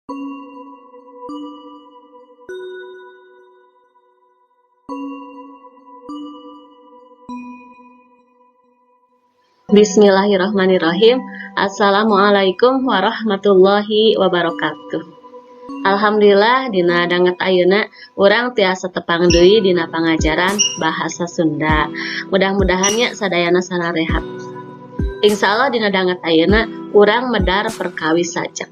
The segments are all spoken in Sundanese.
Bismillahirrahmanirrahim. Assalamualaikum warahmatullahi wabarakatuh. Alhamdulillah dina danget ayeuna urang tiasa tepang deui dina pangajaran bahasa Sunda. Mudah-mudahannya sadayana sararehat. Insyaallah dina danget ayeuna urang medar perkawis sajak.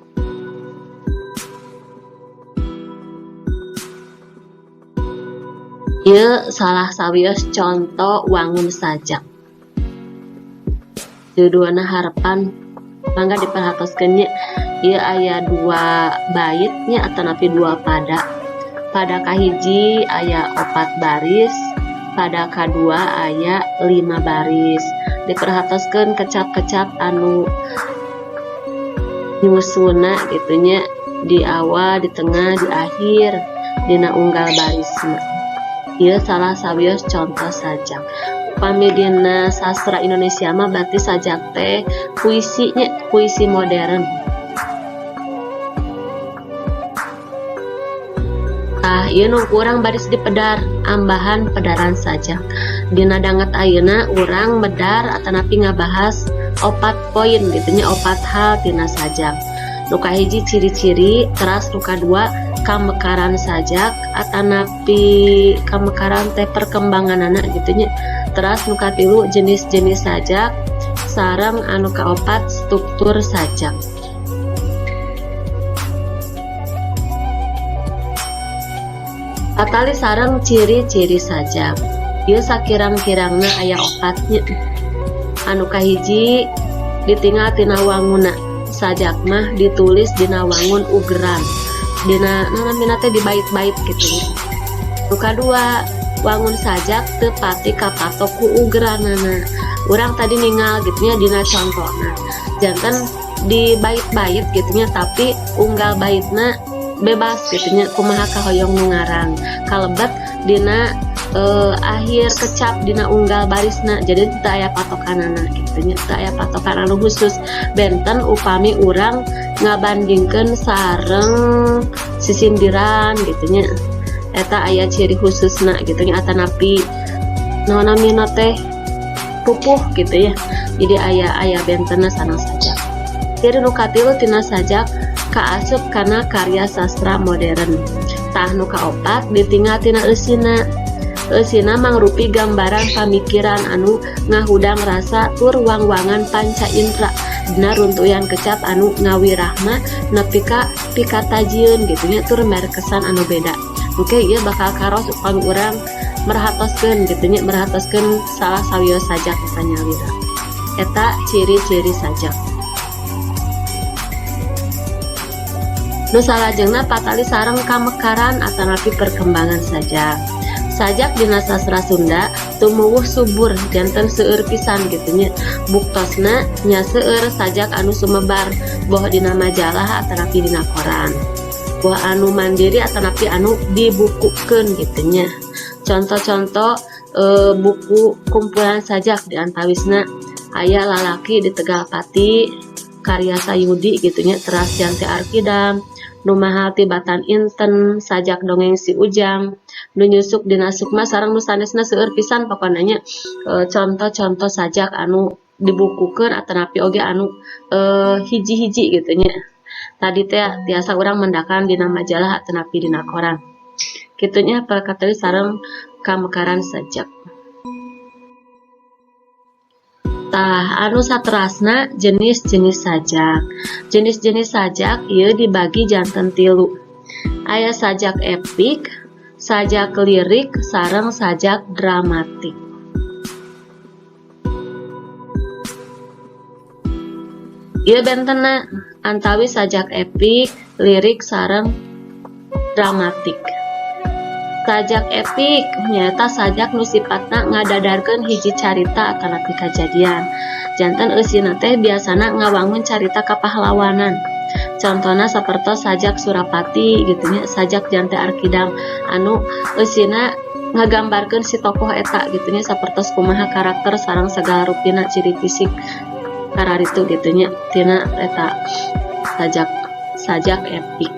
Ieu salah sawios contoh wangun sajak. Judulna harapan mangga diperhatoskeun nya ieu aya 2 baitnya atanapi 2 pada kahiji aya 4 baris, pada kadua aya 5 baris. Diperhatoskeun kecap-kecap anu nyusuna gitu nya di awal, di tengah, di akhir dina unggal barisna. Ieu salah sawios contoh sajak. Upami dina sastra Indonesia mah berarti sajak teh puisinya, puisi modern. Ieu nu urang baris dipedar, ambahan pedaran sajak. Dina danget ayeuna urang medar atanapi ngabahas 4 poin gitu nya, 4 hal tina sajak. Nu kahiji ciri-ciri, teras nu kadua kamekaran sajak atanapi kamekaran teh perkembanganana gitu nya. Teras nu katilu jenis-jenis sajak sareng anu kaopat struktur sajak. Atali sareng ciri-ciri sajak. Ieu sakirang-kirangna aya 4 nya. Anu kahiji ditinggal tina wanguna. Sajak mah ditulis dina wangun ugeran. Dina namina teh di bait-bait gitu. Nu kadua wangun sajak teu pati kapatok ku ugeranana. Urang tadi ningal gitu nya dina contohna. Janten di bait-bait gitu nya tapi unggal baitna bebas gitu nya kumaha kahoyong nu ngarang. Kalebet dina akhir kecap dina unggal barisna. Jadi teu aya patokanana gitu nya, teu aya patokan anu khusus. Benten upami urang ngabandingkeun sareng sisindiran gitu nya. Eta aya ciri khususna gitu nya atanapi naonamina teh pupuh gitu ya. Jadi aya bentena sana sajak. Ciri nu katilu tina sajak kaasup kana karya sastra modern. Tah nu kaopat ditinggal tina eusina. Eusina mangrupi gambaran pamikiran anu ngahudang rasa tur wang-wangan panca indra dina runtuyan kecap anu ngawirahna nepi ka pikatajieun gitu nya tur mere kesan anu beda. Oke, ieu bakal karos upami urang merhatoskeun gitu nya, merhatoskeun salah sawios sajak sanyawira. Eta ciri-ciri sajak. Nu salajengna patali sareng kamekaran atanapi perkembangan sajak. Sajak dina sastra Sunda tumuwuh subur janten seueur pisan gitu nya. Buktosna nya seueur sajak anu sumebar boh dina majalah atanapi dina koran. Boh anu mandiri atanapi anu dibukukeun gitu nya. Contoh-contoh buku kumpulan sajak di antawisna aya Lalaki di Tegalpati karya Sayudi gitu nya, teras Jante Arkidam, Nu Mahal Tibatan Inten, sajak dongeng Si Ujang, nu nyusuk dina sukma sareng nu sanesna seueur pisan pokona nya. Contoh-contoh sajak anu dibukukeun atanapi oge anu hiji-hiji gitu nya. Tadi teh tiasa urang mendakan dina majalah atanapi dina koran. Kitu nya perkateuy sareng kamekaran sajak. Tah anu saterasna jenis-jenis sajak. Jenis-jenis sajak ieu dibagi janten 3. Aya sajak epik, sajak lirik, sareng sajak dramatik. Ieu bentena antawi sajak epik, lirik, sareng dramatik. Sajak epik nyaeta sajak nu sipatna ngadadarkeun hiji carita atanapi kajadian. Janten eusina teh biasana ngawangun carita kapahlawanan. Contohna sapertos sajak Surapati gitu nya, sajak Jante Arkidam anu eusina ngagambarkeun si tokoh eta gitu nya sapertos kumaha karakter sareng sagala rupina ciri fisik kararitu gitu nya tina eta sajak sajak epik.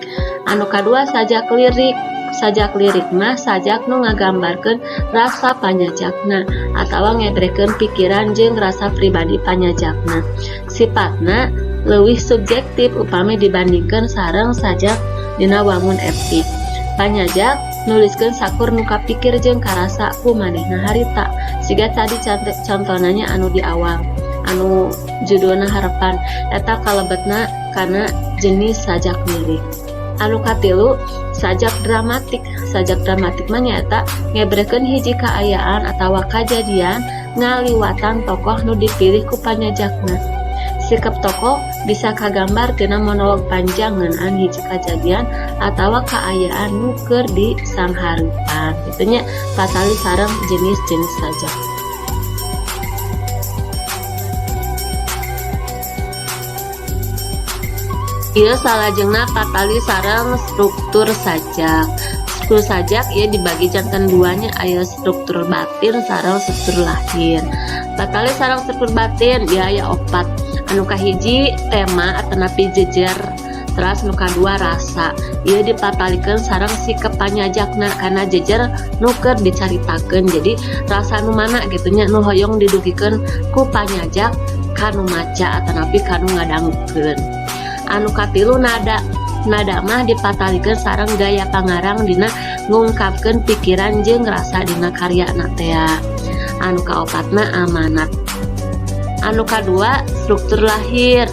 Anu kadua sajak lirik. Sajak lirik mah sajak nu ngagambarkeun rasa panyajakna atawa ngedrekeun pikiran jeung rasa pribadi panyajakna. Sifatna leuwih subjektif upami dibandingkeun sareng sajak dina wangun epik. Panyajak nuliskeun sakur nu kapikir jeung karasa ku manehna harita. Siga tadi contohnya anu di awal, anu judulna harapan, eta kalebetna kana jenis sajak lirik. Anu katilu sajak dramatik. Sajak dramatik mah nyaeta ngebrekeun hiji kaayaan atawa kajadian ngaliwatan tokoh nu dipilih ku panyajakna. Sikap tokoh bisa kagambar tina monolog panjang ngeunaan hiji kajadian atawa kaayaan nu keur disanghareupan. Kitu nya patali sareng jenis-jenis sajak. Ieu salajengna patali sareng struktur sajak. Struktur sajak ieu dibagi janten duanya aya struktur batin sareng struktur lahir. Patali sareng struktur batin ieu aya 4. Anu kahiji tema atanapi jejer, terus nu kadua rasa. Ieu dipatalikeun sareng sikap panyajakna kana jejer nu keur dicaritakeun. Jadi rasa nu mana kitu nya nu hoyong didugikeun ku panyajak kanu maca atanapi kanu ngadangukeun. Anu katilu nada. Nada mah dipatalikeun sareng gaya pangarang dina ngungkapkeun pikiran jeung rasa dina karyana teh. Anu kaopatna amanat. Anu kadua struktur lahir.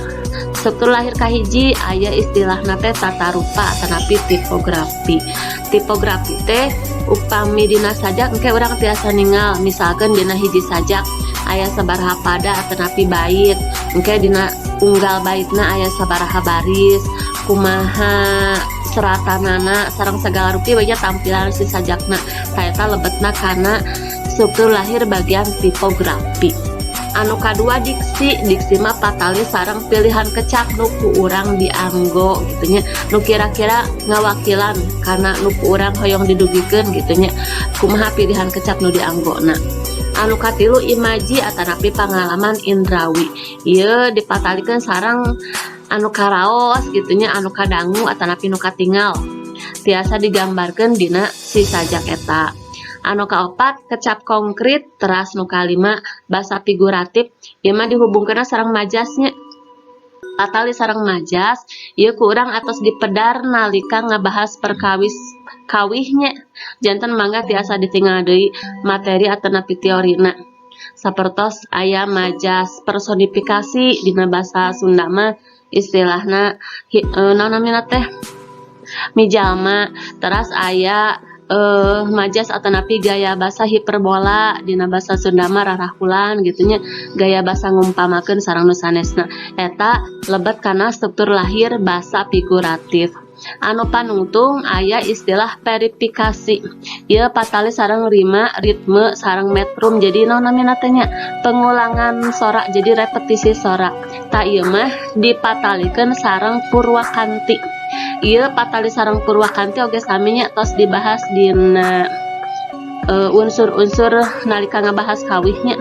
Struktur lahir kahiji aya istilahna teh tata rupa atanapi tipografi. Tipografi teh upami dina sajak engke urang tiasa ningal, misalkan dina hiji sajak aya sabaraha pada atanapi bait, engke dina unggal baitna aya sabaraha baris, kumaha seratanana sareng segala rupi we tampilan si sajakna. Taeta lebetna kana struktur lahir bagian tipografi. Anu kadua diksi. Diksi mah patali sareng pilihan kecap nu ku urang dianggo gitu nya, nu kira-kira ngawakilan karena nu ku urang hoyong didugikeun gitu nya, kumaha pilihan kecap nu dianggona. Anu katilu imaji atanapi pangalaman indrawi. Ieu dipatalikeun sareng anu karaos gitu nya, anu kadangu atanapi nu katingal. Tiasa digambarkeun dina si sajak eta. Anu kaopat kecap konkret, teras nu kalima basa figuratif. Ieu mah dihubungkeunna sareng majasnya. Patali sareng majas ieu ku urang atos dipedar nalika ngabahas perkawis kawihnya. Janten mangga tiasa ditinggal deui materi atanapi teorina. Sapertos aya majas personifikasi dina basa Sunda mah istilahna naon namina teh mijalma. Teras aya majas atanapi gaya basa hiperbola dina basa Sunda mah rarahulan gitunya, gaya basa ngumpamakeun sareng nu sanesna. Eta lebet kana struktur lahir basa figuratif. Anu panungtung aya istilah verifikasi. Ieu patali sareng rima, ritme sareng metrum. Jadi naon namina teh nya pengulangan sora, jadi repetisi sora. Ta ieu mah dipatalikeun sareng purwakanti. Ieu patali sareng purwakanti oge sami nya tos dibahas dina unsur-unsur nalika ngabahas kawihnya.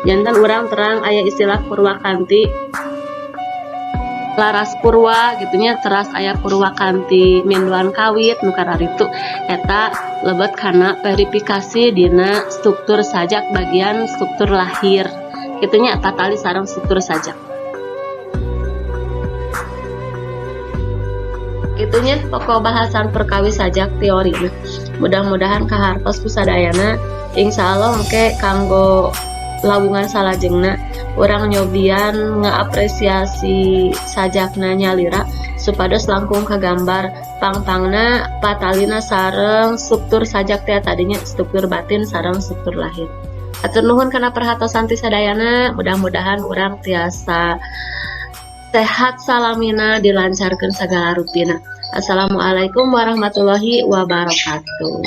Janten urang terang aya istilah purwakanti laras purwa gitunya, teras aya purwakanti minduan kawit nu kararitu. Eta lebet kana verifikasi dina struktur sajak bagian struktur lahir. Gitunya patali sareng struktur sajak. Itunya pokok bahasan perkawis sajak teori. Mudah-mudahan kahartos kusadayana insyaallah engke kanggo lawungan salajengna urang nyobian ngaapresiasi sajakna nyalira supados langkung kagambar pang-pangna patalina sareng struktur sajak teh tadinya struktur batin sareng struktur lahir. Atur nuhun kana perhatosan ti sadayana, mudah-mudahan urang tiasa sehat salamina dilancarkeun sagala rupina. Assalamualaikum warahmatullahi wabarakatuh.